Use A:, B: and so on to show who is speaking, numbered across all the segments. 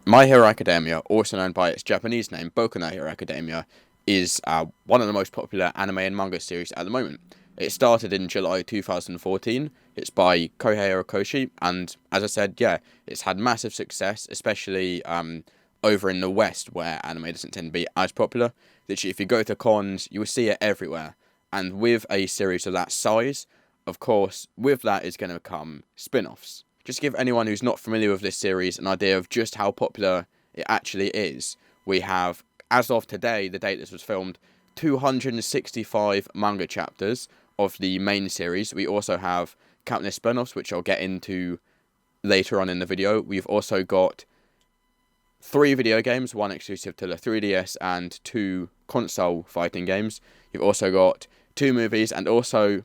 A: My Hero Academia, also known by its Japanese name, Boku no Hero Academia, is one of the most popular anime and manga series at the moment. It started in July 2014. It's by Kohei Horikoshi, and as I said, yeah, it's had massive success, especially over in the West, where anime doesn't tend to be as popular. Literally, if you go to cons, you will see it everywhere. And with a series of that size, of course, with that is going to come spin-offs. Just to give anyone who's not familiar with this series an idea of just how popular it actually is, we have, as of today, the date this was filmed, 265 manga chapters of the main series. We also have countless spin-offs, which I'll get into later on in the video. We've also got 3 video games, 1 exclusive to the 3DS and 2 console fighting games. You've also got 2 movies and also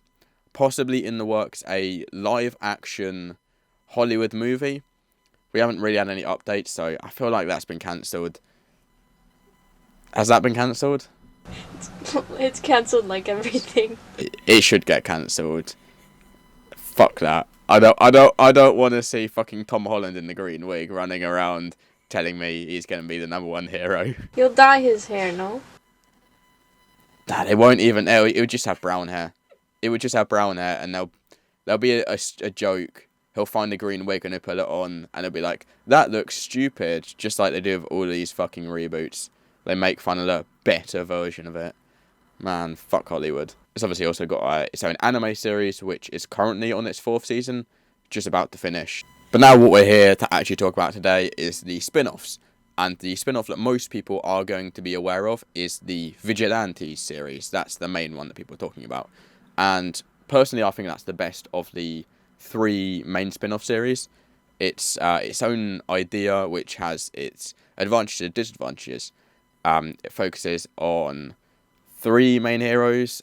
A: possibly in the works a live-action Hollywood movie. We haven't really had any updates, so I feel like that's been cancelled. Has that been cancelled?
B: It's cancelled like everything.
A: It should get cancelled. Fuck that. I don't want to see fucking Tom Holland in the green wig running around telling me he's going to be the #1 hero.
B: He'll dye his hair, no?
A: Nah, it won't even. It would just have brown hair. It would just have brown hair, and there'll be a joke. He'll find the green wig and he'll put it on, and he'll be like, "That looks stupid," just like they do with all these fucking reboots. They make fun of the better version of it. Man, fuck Hollywood. It's obviously also got its own anime series, which is currently on its 4th season, just about to finish. But now what we're here to actually talk about today is the spin-offs. And the spin-off that most people are going to be aware of is the Vigilantes series. That's the main one that people are talking about. And personally, I think that's the best of the 3 main spin-off series. It's its own idea, which has its advantages and disadvantages. It focuses on 3 main heroes.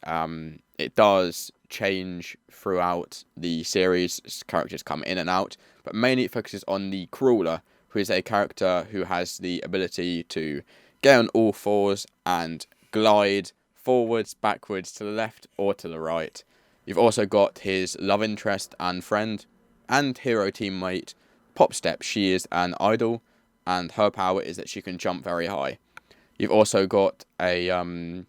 A: It does change throughout the series. Characters come in and out, but mainly it focuses on the Crawler, who is a character who has the ability to get on all 4s and glide forwards, backwards, to the left or to the right. You've also got his love interest and friend and hero teammate, Popstep. She is an idol, and her power is that she can jump very high. You've also got a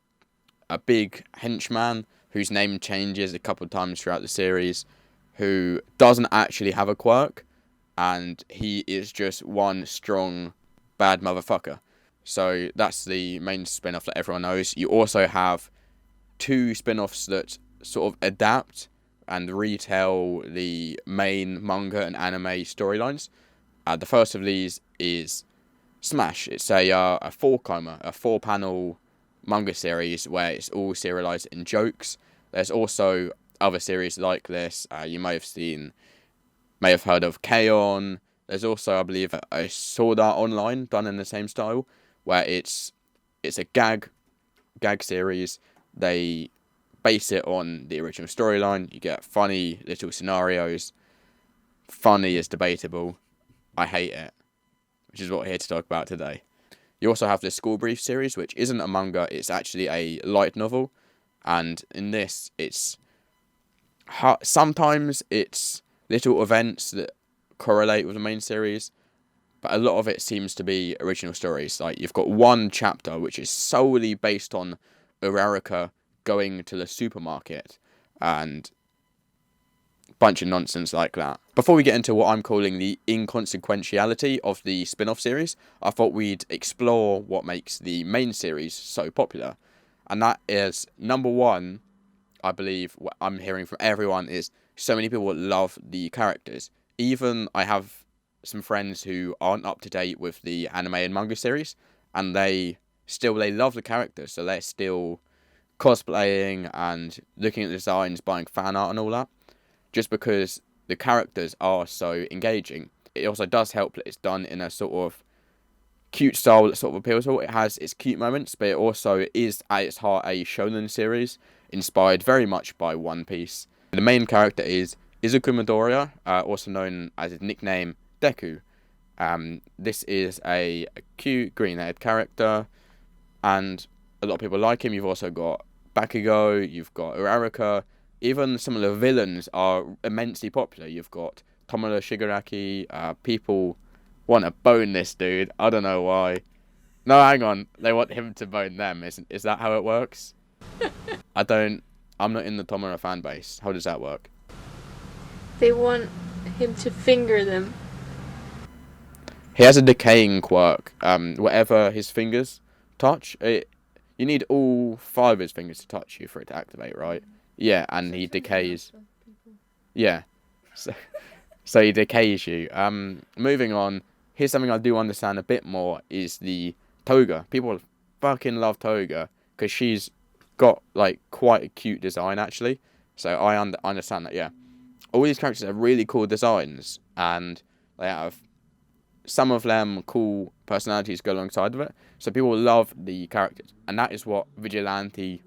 A: big henchman whose name changes a couple of times throughout the series, who doesn't actually have a quirk, and he is just one strong bad motherfucker. So that's the main spin-off that everyone knows. You also have 2 spin-offs that sort of adapt and retell the main manga and anime storylines. The first of these is Smash. It's a 4-panel manga series where it's all serialized in jokes. There's also other series like this. You may have heard of K-On! There's also, I believe, a Sword Art Online done in the same style, where it's a gag series. They base it on the original storyline. You get funny little scenarios. Funny is debatable. I hate it, which is what we're here to talk about today. You also have the School Brief series, which isn't a manga, it's actually a light novel. And in this, sometimes it's little events that correlate with the main series, but a lot of it seems to be original stories. Like, you've got 1 chapter which is solely based on Uraraka going to the supermarket and a bunch of nonsense like that. Before we get into what I'm calling the inconsequentiality of the spin-off series, I thought we'd explore what makes the main series so popular. And that is, number 1, I believe, what I'm hearing from everyone is so many people love the characters. Even I have some friends who aren't up to date with the anime and manga series, and they love the characters, so they're still cosplaying and looking at the designs, buying fan art and all that, just because the characters are so engaging. It also does help that it's done in a sort of cute style that sort of appeals to all. It has its cute moments, but it also is at its heart a shonen series, inspired very much by One Piece. The main character is Izuku Midoriya, also known as his nickname Deku. This is a cute green-haired character, and a lot of people like him. You've also got Bakugo, you've got Uraraka. Even some of the villains are immensely popular. You've got Tomoda Shigaraki. People want to bone this dude. I don't know why. No, hang on. They want him to bone them. Is that how it works? I'm not in the Tomura fan base. How does that work?
B: They want him to finger them.
A: He has a decaying quirk. Whatever his fingers touch, you need all 5 of his fingers to touch you for it to activate, right? Yeah, and he decays. Yeah. So he decays you. Moving on. Here's something I do understand a bit more is the Toga. People fucking love Toga because she's got like quite a cute design actually. So I understand that. Yeah, all these characters have really cool designs and they have some of them cool personalities go alongside of it. So people love the characters, and that is what Vigilantes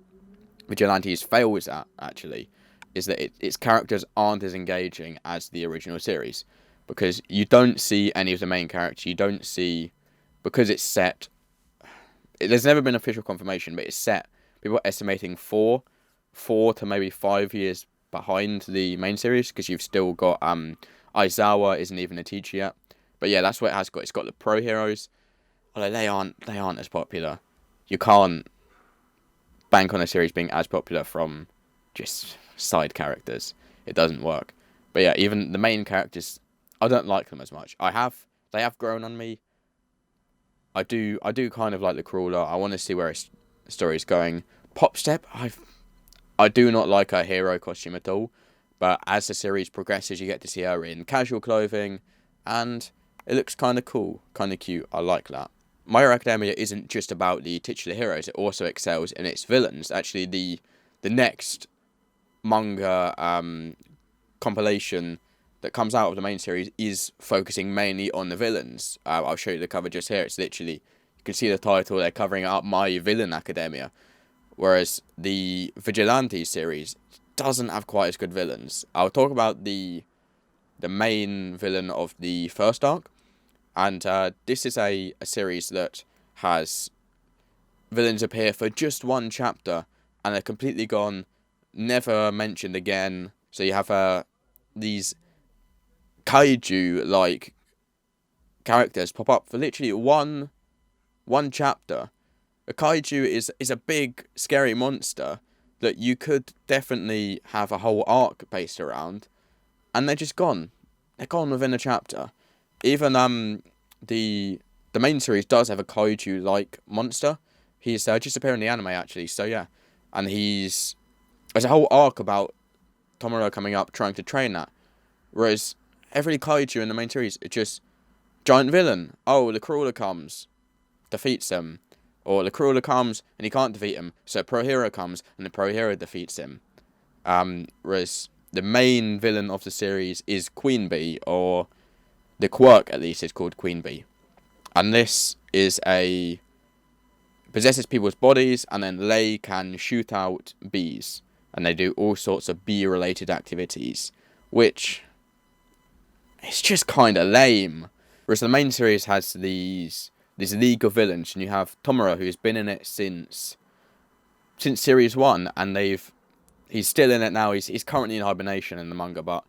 A: fails at actually, is that its characters aren't as engaging as the original series, because you don't see any of the main characters. You don't see, because it's set. There's never been official confirmation, but it's set. People are estimating 4 to maybe 5 years behind the main series, because you've still got Aizawa isn't even a teacher yet. But yeah, that's what it has got. It's got the pro heroes. Although they aren't as popular. You can't bank on a series being as popular from just side characters. It doesn't work. But yeah, even the main characters, I don't like them as much. They have grown on me. I do kind of like the Crawler. I want to see where his story is going. Popstep, I do not like her hero costume at all. But as the series progresses, you get to see her in casual clothing, and it looks kind of cool, kind of cute. I like that. My Hero Academia isn't just about the titular heroes. It also excels in its villains. Actually, the next manga compilation that comes out of the main series is focusing mainly on the villains. I'll show you the cover just here. It's literally, you can see the title, they're covering up My Villain Academia. Whereas the Vigilantes series doesn't have quite as good villains. I'll talk about the main villain of the first arc. And this is a series that has villains appear for just 1 chapter and they're completely gone, never mentioned again. So you have these kaiju-like characters pop up for literally one chapter. A kaiju is a big, scary monster that you could definitely have a whole arc based around, and they're just gone. They're gone within a chapter. Even the main series does have a kaiju-like monster. He's just appeared in the anime actually. So yeah, and there's a whole arc about Tomura coming up trying to train that. Whereas every kaiju in the main series is just giant villain. Oh, the Crawler comes, defeats him. Or the Crawler comes and he can't defeat him, so a pro hero comes and the pro hero defeats him. Whereas the main villain of the series is Queen Bee, or the quirk at least is called Queen Bee. And this is possesses people's bodies, and then they can shoot out bees. And they do all sorts of bee-related activities, which it's just kind of lame. Whereas the main series has this league of villains, and you have Tomura, who's been in it since series 1, and he's still in it now. He's currently in hibernation in the manga, but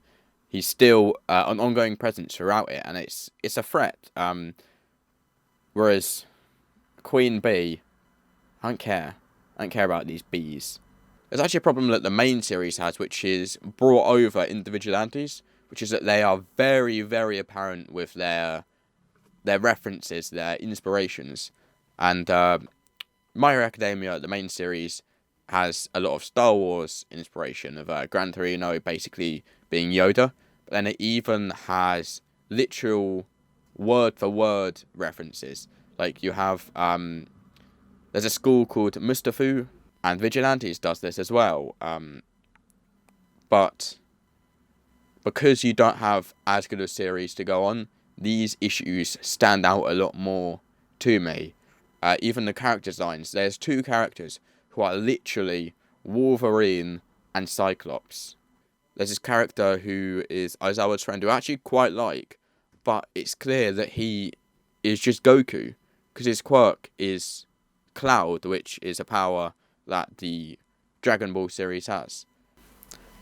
A: he's still an ongoing presence throughout it, and it's a threat. Whereas Queen Bee, I don't care about these bees. There's actually a problem that the main series has, which is brought over into Vigilantes, which is that they are very, very apparent with their references, their inspirations. And My Hero Academia, the main series, has a lot of Star Wars inspiration, of Gran Torino basically being Yoda. But then it even has literal word-for-word references. Like you have, there's a school called Mustafu, and Vigilantes does this as well. But because you don't have as good a series to go on, these issues stand out a lot more to me. Even the character designs. There's 2 characters who are literally Wolverine and Cyclops. There's this character who is Aizawa's friend, who I actually quite like, but it's clear that he is just Goku, because his quirk is Cloud, which is a power that the Dragon Ball series has.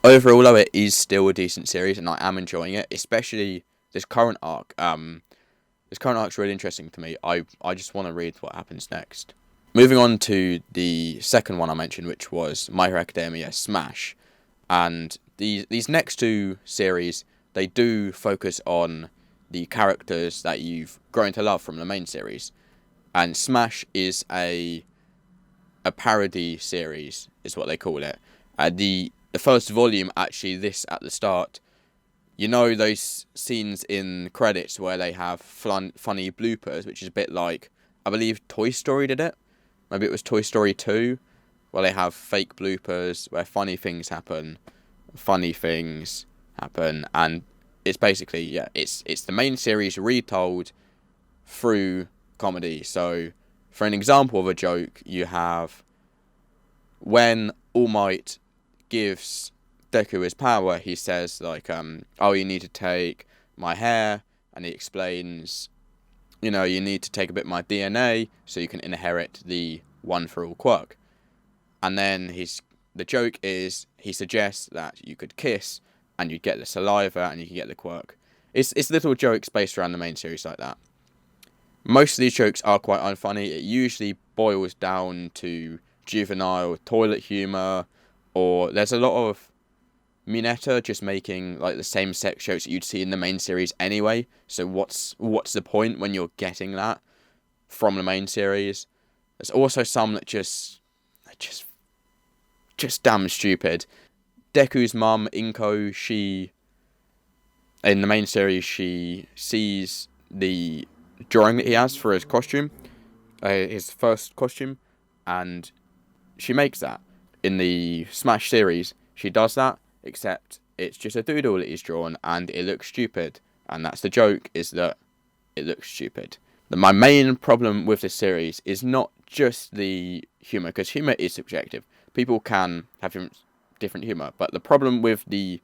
A: Overall, though, it is still a decent series, and I am enjoying it, especially this current arc. This current arc's really interesting to me. I just want to read what happens next. Moving on to the second one I mentioned, which was My Hero Academia Smash. And these next two series, they do focus on the characters that you've grown to love from the main series. And Smash is a parody series, is what they call it. The first volume, actually, this at the start, you know those scenes in credits where they have funny bloopers, which is a bit like, I believe Toy Story did it. Maybe it was Toy Story 2, where they have fake bloopers, where funny things happen, and it's basically, yeah, it's the main series retold through comedy. So, for an example of a joke, you have when All Might gives Deku his power, he says, like, oh, you need to take my hair, and he explains, you know, you need to take a bit of my DNA so you can inherit the One for All quirk. And then the joke is, he suggests that you could kiss, and you'd get the saliva, and you can get the quirk. It's little jokes based around the main series like that. Most of these jokes are quite unfunny. It usually boils down to juvenile toilet humour, or there's a lot of Mineta just making like the same sex jokes that you'd see in the main series anyway. So what's the point when you're getting that from the main series? There's also some that just damn stupid. Deku's mum, Inko, in the main series, she sees the drawing that he has for his costume, his first costume, and she makes that. In the Smash series, she does that, except it's just a doodle that he's drawn, and it looks stupid. And that's the joke, is that it looks stupid. My main problem with this series is not just the humour, because humour is subjective. People can have different humour, but the problem with the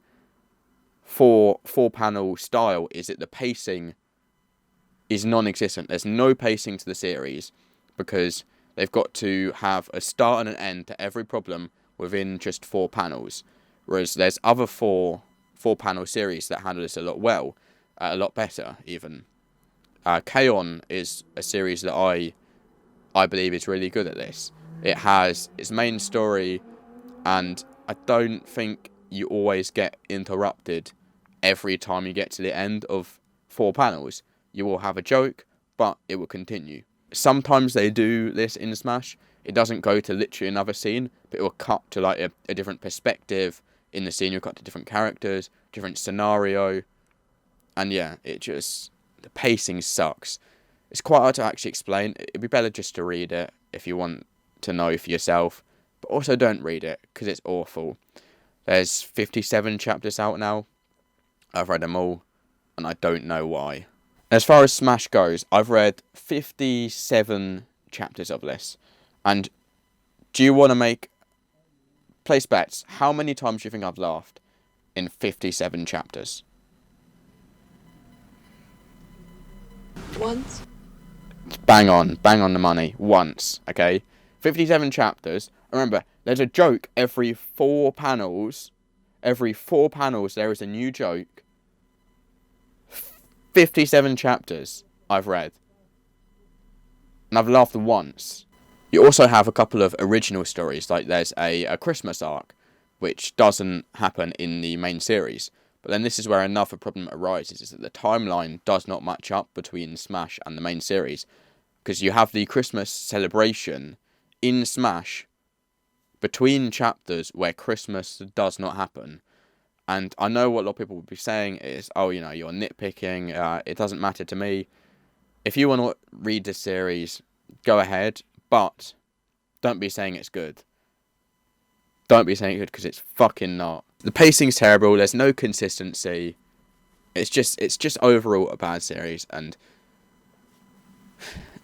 A: four panel style is that the pacing is non-existent. There's no pacing to the series, because they've got to have a start and an end to every problem within just 4 panels. Whereas there's other four panel series that handle this a lot better even. K-On! Is a series that I believe is really good at this. It has its main story, and I don't think you always get interrupted every time you get to the end of 4 panels. You will have a joke, but it will continue. Sometimes they do this in Smash. It doesn't go to literally another scene, but it will cut to like a different perspective in the scene. You'll cut to different characters, different scenario. And yeah, the pacing sucks. It's quite hard to actually explain. It'd be better just to read it if you want to know for yourself. But also don't read it, because it's awful. There's 57 chapters out now. I've read them all, and I don't know why. As far as Smash goes, I've read 57 chapters of this. And do you want to place bets? How many times do you think I've laughed in 57 chapters?
B: Once.
A: Bang on the money. Once, okay? 57 chapters. Remember, there's a joke every 4 panels. Every 4 panels there is a new joke. 57 chapters I've read. And I've laughed once. You also have a couple of original stories, like there's a Christmas arc, which doesn't happen in the main series. But then this is where another problem arises, is that the timeline does not match up between Smash and the main series. Because you have the Christmas celebration in Smash between chapters where Christmas does not happen. And I know what a lot of people will be saying is, oh, you know, you're nitpicking, it doesn't matter to me. If you want to read the series, go ahead, but don't be saying it's good. Don't be saying it's good, because it's fucking not. The pacing's terrible, there's no consistency. It's just overall a bad series, and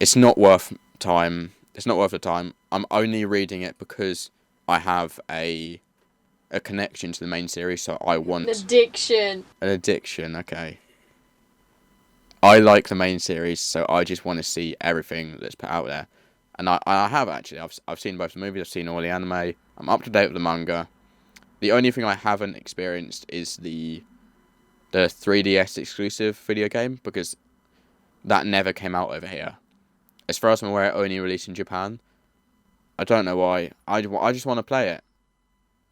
A: it's not worth time. It's not worth the time. I'm only reading it because I have a connection to the main series, so I want...
B: An
A: addiction, okay. I like the main series, so I just want to see everything that's put out there. And I have, actually. I've seen both the movies, I've seen all the anime. I'm up to date with the manga. The only thing I haven't experienced is the 3DS exclusive video game, because that never came out over here. As far as I'm aware, it only released in Japan. I don't know why. I just want to play it.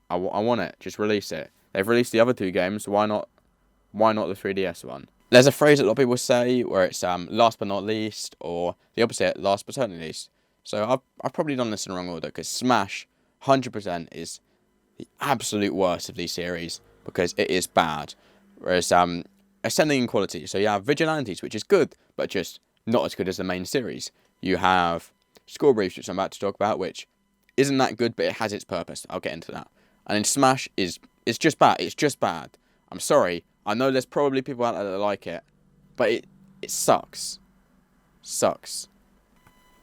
A: I want it. Just release it. They've released the other 2 games. Why not the 3DS one? There's a phrase that a lot of people say where it's last but not least, or the opposite, last but certainly least. So I've probably done this in the wrong order, because Smash 100% is the absolute worst of these series because it is bad. Whereas ascending in quality. So you have Vigilantes, which is good, but just not as good as the main series. You have Score Briefs, which I'm about to talk about, which isn't that good, but it has its purpose. I'll get into that. And then Smash it's just bad. It's just bad. I'm sorry. I know there's probably people out there that like it, but it sucks. Sucks.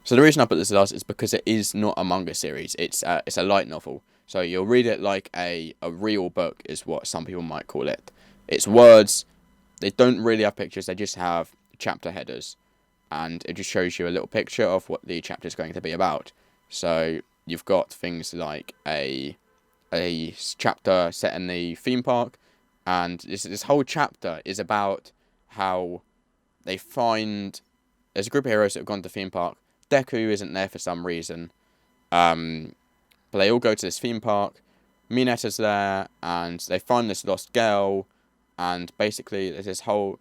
A: So the reason I put this last is because it is not a manga series. It's a light novel. So you'll read it like a real book is what some people might call it. It's words. They don't really have pictures. They just have chapter headers. And it just shows you a little picture of what the chapter is going to be about. So you've got things like a chapter set in the theme park. And this whole chapter is about how they find... There's a group of heroes that have gone to the theme park. Deku isn't there for some reason. But they all go to this theme park. Minata's there, and they find this lost girl. And basically, there's this whole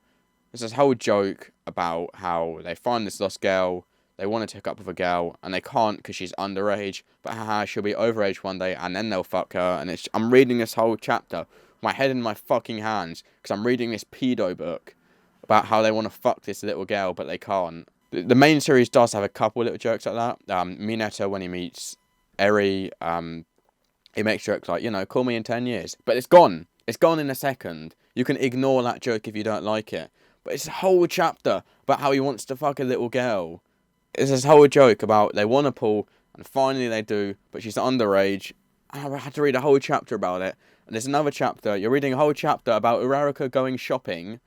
A: joke about how they find this lost girl. They want to hook up with a girl, and they can't because she's underage. But haha, she'll be overage one day, and then they'll fuck her. And I'm reading this whole chapter, my head in my fucking hands, because I'm reading this pedo book about how they want to fuck this little girl, but they can't. The main series does have a couple little jokes like that. Minato, when he meets Eri, he makes jokes like, call me in 10 years. But it's gone. It's gone in a second. You can ignore that joke if you don't like it. But it's a whole chapter about how he wants to fuck a little girl. It's this whole joke about they want to pull, and finally they do, but she's underage. And I had to read a whole chapter about it. And there's another chapter. You're reading a whole chapter about Uraraka going shopping.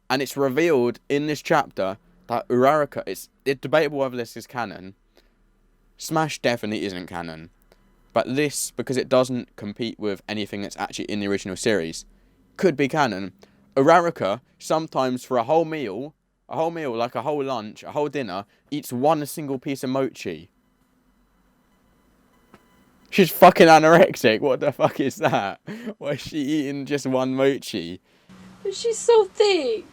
A: And it's revealed in this chapter that Uraraka, it's debatable whether this is canon. Smash definitely isn't canon. But this, because it doesn't compete with anything that's actually in the original series, could be canon. Uraraka, sometimes for a whole meal, like a whole lunch, a whole dinner, eats one single piece of mochi. She's fucking anorexic. What the fuck is that? Why is she eating just one mochi?
B: She's so thick.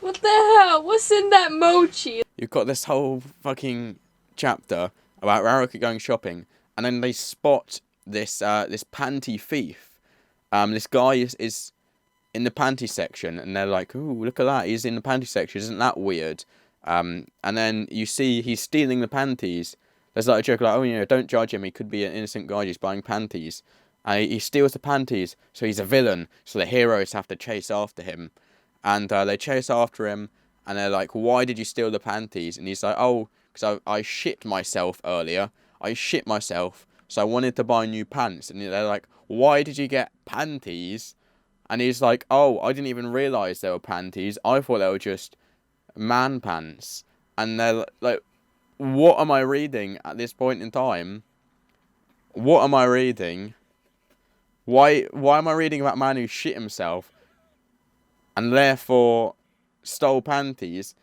B: What the hell? What's in that mochi?
A: You've got this whole fucking chapter about Uraraka going shopping, and then they spot this panty thief. This guy is in the panty section, and they're like, "Ooh, look at that! He's in the panty section. Isn't that weird?" And then you see he's stealing the panties. There's like a joke like, "Oh, don't judge him. He could be an innocent guy just buying panties." He steals the panties, so he's a villain. So the heroes have to chase after him, and they chase after him, and they're like, "Why did you steal the panties?" And he's like, "Oh, because I shit myself earlier. I shit myself, so I wanted to buy new pants." And they're like, "Why did you get panties?" And he's like, "Oh, I didn't even realise they were panties. I thought they were just man pants." And they're like, what am I reading at this point in time? What am I reading? Why am I reading about a man who shit himself and therefore stole panties,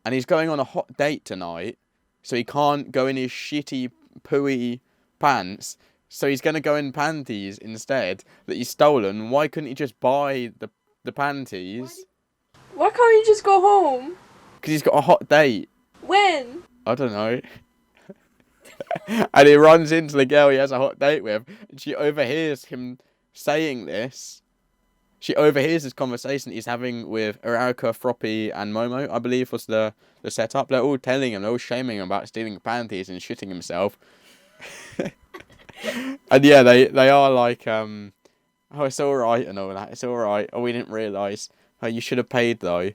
A: and he's going on a hot date tonight, so he can't go in his shitty, pooey pants, so he's going to go in panties instead that he's stolen? Why couldn't he just buy the panties?
B: Why can't you just go home?
A: Because he's got a hot date.
B: When?
A: I don't know. And he runs into the girl he has a hot date with, and she overhears him saying this. She overhears this conversation he's having with Uraraka, Froppy, and Momo, I believe was the setup. They're all telling him, they're all shaming him about stealing panties and shitting himself. And yeah, they are like, oh, it's alright and all that. It's alright. Oh, we didn't realise. Oh, you should have paid though.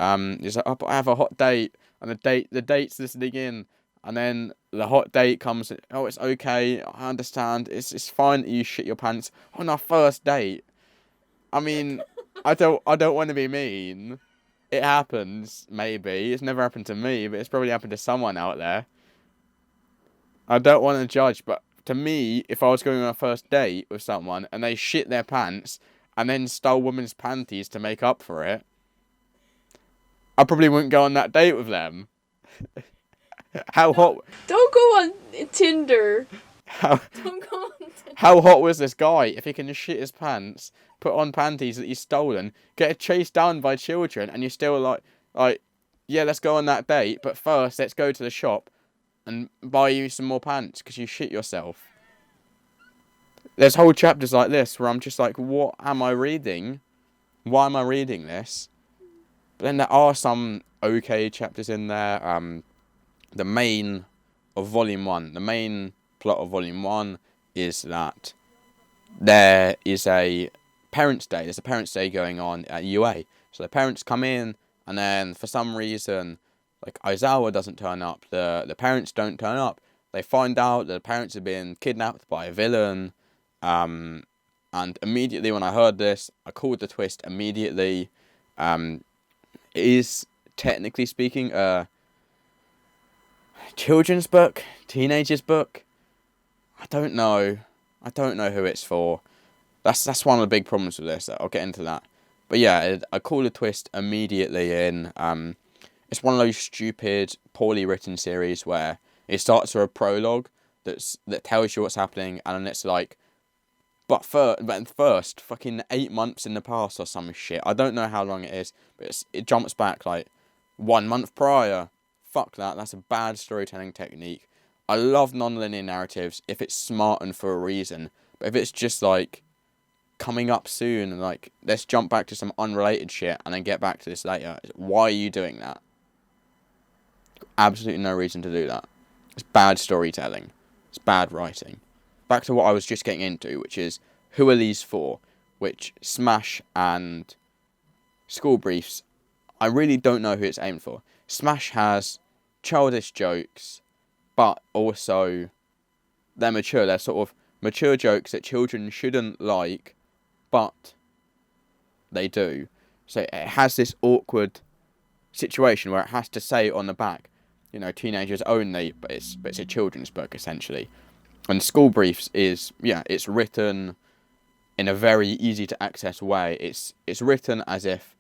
A: He's like, oh, but I have a hot date. And the date's listening in. And then the hot date comes. Oh, it's okay. I understand. It's fine that you shit your pants on our first date. I mean, I don't want to be mean. It happens, maybe. It's never happened to me, but it's probably happened to someone out there. I don't want to judge, but to me, if I was going on a first date with someone and they shit their pants and then stole women's panties to make up for it, I probably wouldn't go on that date with them. How hot?
B: Don't go on Tinder.
A: How
B: Don't go on Tinder.
A: how hot was this guy if he can just shit his pants, put on panties that he's stolen, get chased down by children, and you're still like, yeah, let's go on that date, but first let's go to the shop and buy you some more pants because you shit yourself. There's whole chapters like this where I'm just like, what am I reading? Why am I reading this? But then there are some okay chapters in there. The main of Volume 1, the main plot of Volume 1 is that there is a Parents' Day. There's a Parents' Day going on at UA. So the parents come in, and then for some reason, like Aizawa doesn't turn up. The parents don't turn up. They find out that the parents have been kidnapped by a villain. And immediately when I heard this, I called the twist immediately. It is, technically speaking, a children's book, teenagers book. I don't know who it's for. That's one of the big problems with this. I'll get into that. But yeah, I call the twist immediately in. It's one of those stupid, poorly written series where it starts with a prologue that tells you what's happening, and then it's like, but first, fucking 8 months in the past or some shit. I don't know how long it is, but it jumps back like 1 month prior. Fuck that. That's a bad storytelling technique. I love non-linear narratives if it's smart and for a reason. But if it's just like coming up soon and like let's jump back to some unrelated shit and then get back to this later, why are you doing that? Absolutely no reason to do that. It's bad storytelling. It's bad writing. Back to what I was just getting into, which is who are these for? Which Smash and School Briefs, I really don't know who it's aimed for. Smash has childish jokes, but also they're mature. They're sort of mature jokes that children shouldn't like, but they do. So it has this awkward situation where it has to say on the back, you know, teenagers only, but it's a children's book essentially. And School Briefs is, it's written in a very easy to access way. It's written as if,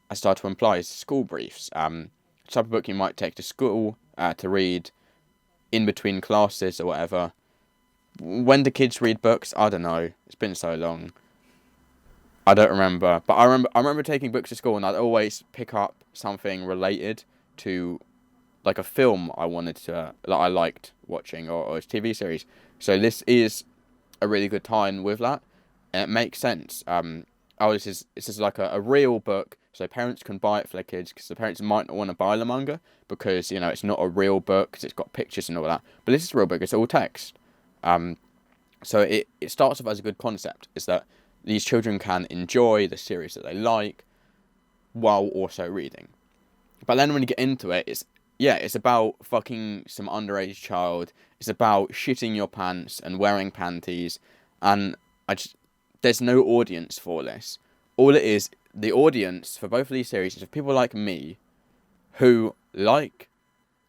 A: I start to imply, it's School Briefs. Type of book you might take to school to read in between classes or whatever. When do kids read books? I don't know. It's been so long. I don't remember. But I remember taking books to school, and I'd always pick up something related to like a film I wanted to, that I liked watching, or a TV series. So this is a really good time with that, and it makes sense. This is like a real book, so parents can buy it for their kids, because the parents might not want to buy the manga because, you know, it's not a real book because it's got pictures and all that. But this is a real book; it's all text. So it starts off as a good concept, is that these children can enjoy the series that they like while also reading. But then when you get into it, it's about fucking some underage child. It's about shitting your pants and wearing panties. And there's no audience for this. All it is, the audience for both of these series is of people like me who like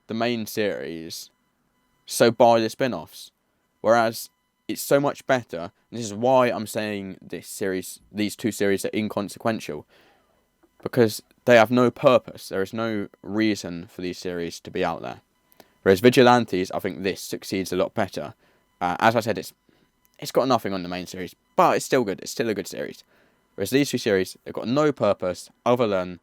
A: the main series, so buy the spin-offs. Whereas it's so much better. And this is why I'm saying these two series are inconsequential. Because they have no purpose. There is no reason for these series to be out there. Whereas Vigilantes, I think this succeeds a lot better. As I said, it's got nothing on the main series, but it's still good. It's still a good series. Whereas these two series, they've got no purpose other than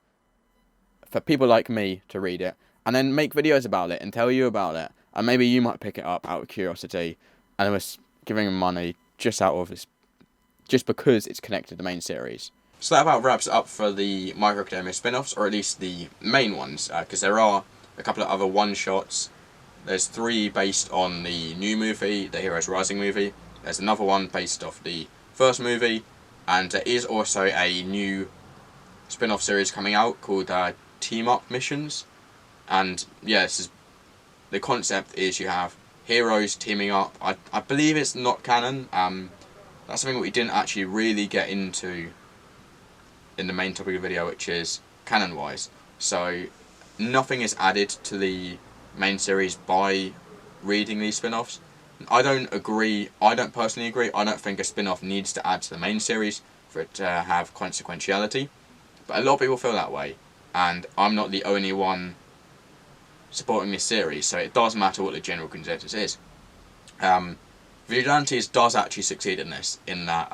A: for people like me to read it and then make videos about it and tell you about it. And maybe you might pick it up out of curiosity and was giving them money just because it's connected to the main series. So that about wraps it up for the My Hero Academia spin-offs, or at least the main ones, because there are a couple of other one-shots. There's 3 based on the new movie, the Heroes Rising movie. There's another one based off the first movie, and there is also a new spin-off series coming out called Team Up Missions. And yeah, the concept is you have heroes teaming up. I believe it's not canon. That's something we didn't actually really get into in the main topic of the video, which is canon-wise. So nothing is added to the main series by reading these spin-offs. I don't personally agree. I don't think a spin-off needs to add to the main series for it to have consequentiality. But a lot of people feel that way. and I'm not the only one supporting this series, so it does matter what the general consensus is. Vigilantes does actually succeed in this, in that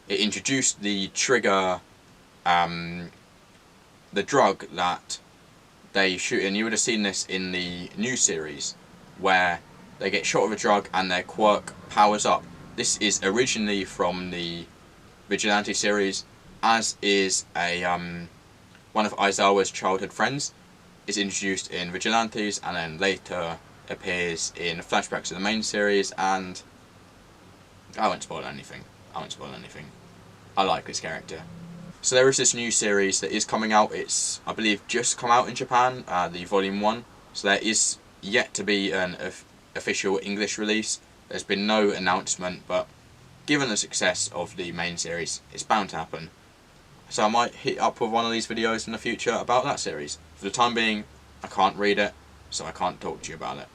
A: it introduced the trigger, the drug that they shoot in. You would have seen this in the new series, where they get shot with a drug and their quirk powers up. This is originally from the Vigilante series, as is a one of Aizawa's childhood friends is introduced in Vigilantes, and then later appears in flashbacks of the main series. And I won't spoil anything. I like this character. So there is this new series that is coming out. It's, I believe, just come out in Japan, the Volume 1. So there is yet to be an official English release. There's been no announcement, but given the success of the main series, it's bound to happen. So I might hit up with one of these videos in the future about that series. For the time being, I can't read it, so I can't talk to you about it.